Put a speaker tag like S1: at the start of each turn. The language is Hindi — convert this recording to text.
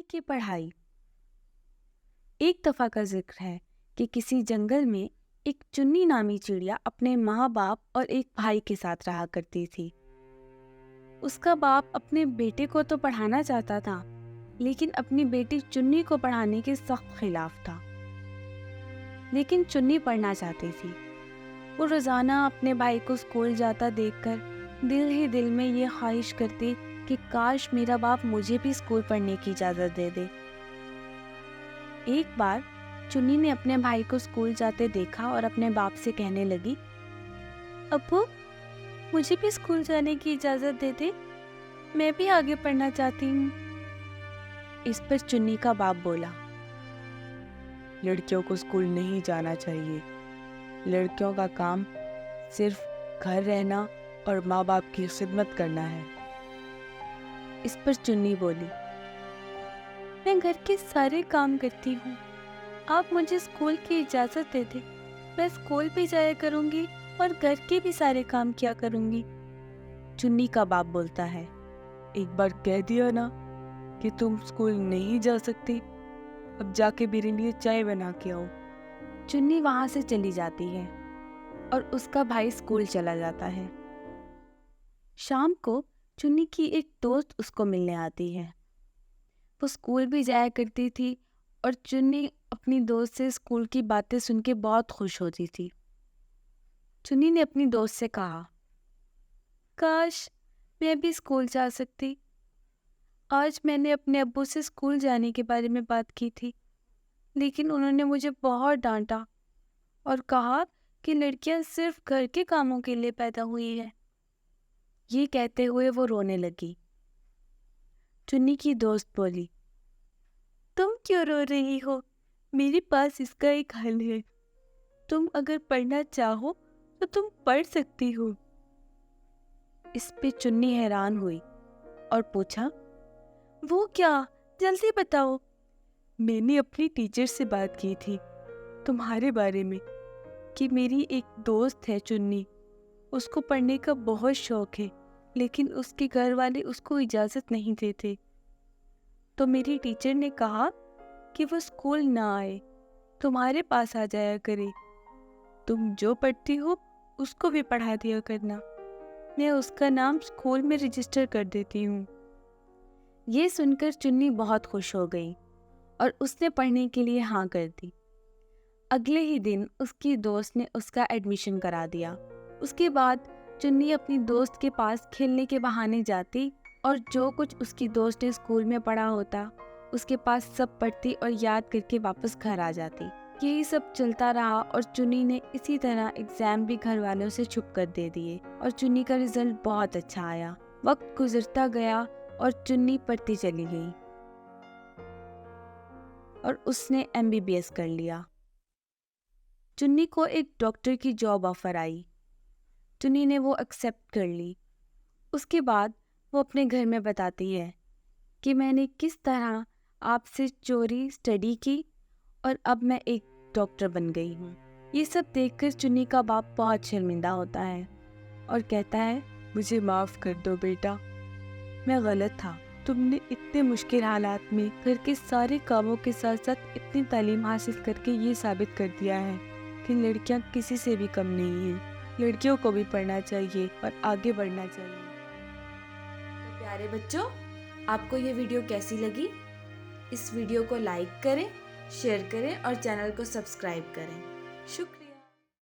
S1: की पढ़ाई। एक दफ़ा का जिक्र है कि किसी जंगल में एक चुन्नी नामी चिड़िया अपने माँ बाप और एक भाई के साथ रहा करती थी। उसका बाप अपने बेटे को तो पढ़ाना चाहता था, लेकिन अपनी बेटी चुन्नी को पढ़ाने के सख्त खिलाफ था। लेकिन चुन्नी पढ़ना चाहती थी। वो रोज़ाना अपने भाई को स्कूल जाता देखकर दिल ही दिल में ये ख्वाहिश करती कि काश मेरा बाप मुझे भी स्कूल पढ़ने की इजाज़त दे दे। एक बार चुन्नी ने अपने भाई को स्कूल जाते देखा और अपने बाप से कहने लगी, अब्बू, मुझे भी स्कूल जाने की इजाज़त दे दे, मैं भी आगे पढ़ना चाहती हूँ। इस पर चुन्नी का बाप बोला,
S2: लड़कियों को स्कूल नहीं जाना चाहिए। लड़कियों का काम सिर्फ घर रहना और माँ बाप की खिदमत करना है।
S1: इस पर चुन्नी बोली, मैं घर के सारे काम करती हूँ, आप मुझे स्कूल की इजाज़त दे दे, मैं स्कूल भी जाया करूँगी और घर के भी सारे काम किया करूँगी। चुन्नी का बाप बोलता है,
S2: एक बार कह दिया ना कि तुम स्कूल नहीं जा सकती, अब जाके मेरे लिए चाय बना के आओ।
S1: चुन्नी वहाँ से चली जाती है और उसका भाई स्कूल चला जाता है। शाम को चुन्नी की एक दोस्त उसको मिलने आती है। वो स्कूल भी जाया करती थी और चुन्नी अपनी दोस्त से स्कूल की बातें सुन के बहुत खुश होती थी। चुन्नी ने अपनी दोस्त से कहा, काश मैं भी स्कूल जा सकती। आज मैंने अपने अब्बू से स्कूल जाने के बारे में बात की थी, लेकिन उन्होंने मुझे बहुत डांटा और कहा कि लड़कियां सिर्फ घर के कामों के लिए पैदा हुई है। ये कहते हुए वो रोने लगी। चुन्नी की दोस्त बोली, तुम क्यों रो रही हो? मेरे पास इसका एक हल है। तुम अगर पढ़ना चाहो तो तुम पढ़ सकती हो। इस पे चुन्नी हैरान हुई और पूछा, वो क्या? जल्दी बताओ।
S2: मैंने अपनी टीचर से बात की थी तुम्हारे बारे में कि मेरी एक दोस्त है चुन्नी, उसको पढ़ने का बहुत शौक है, लेकिन उसके घर वाले उसको इजाज़त नहीं देते। तो मेरी टीचर ने कहा कि वो स्कूल ना आए, तुम्हारे पास आ जाया करे। तुम जो पढ़ती हो उसको भी पढ़ा दिया करना। मैं उसका नाम स्कूल में रजिस्टर कर देती हूँ।
S1: ये सुनकर चुन्नी बहुत खुश हो गई और उसने पढ़ने के लिए हाँ कर दी। अगले ही दिन उसकी दोस्त ने उसका एडमिशन करा दिया। उसके बाद चुन्नी अपनी दोस्त के पास खेलने के बहाने जाती और जो कुछ उसकी दोस्त ने स्कूल में पढ़ा होता उसके पास सब पढ़ती और याद करके वापस घर आ जाती। यही सब चलता रहा और चुन्नी ने इसी तरह एग्जाम भी घर वालों से छुप कर दे दिए और चुन्नी का रिजल्ट बहुत अच्छा आया। वक्त गुजरता गया और चुन्नी पढ़ती चली गई और उसने MBBS कर लिया। चुन्नी को एक डॉक्टर की जॉब ऑफर आई। चुन्नी ने वो एक्सेप्ट कर ली। उसके बाद वो अपने घर में बताती है कि मैंने किस तरह आपसे चोरी स्टडी की और अब मैं एक डॉक्टर बन गई हूँ। ये सब देखकर चुन्नी का बाप बहुत शर्मिंदा होता है और कहता है,
S2: मुझे माफ़ कर दो बेटा, मैं गलत था। तुमने इतने मुश्किल हालात में घर के सारे कामों के साथ साथ इतनी तालीम हासिल करके ये साबित कर दिया है कि लड़कियां किसी से भी कम नहीं हैं। लड़कियों को भी पढ़ना चाहिए और आगे बढ़ना चाहिए।
S1: तो प्यारे बच्चों, आपको ये वीडियो कैसी लगी? इस वीडियो को लाइक करें, शेयर करें और चैनल को सब्सक्राइब करें। शुक्रिया।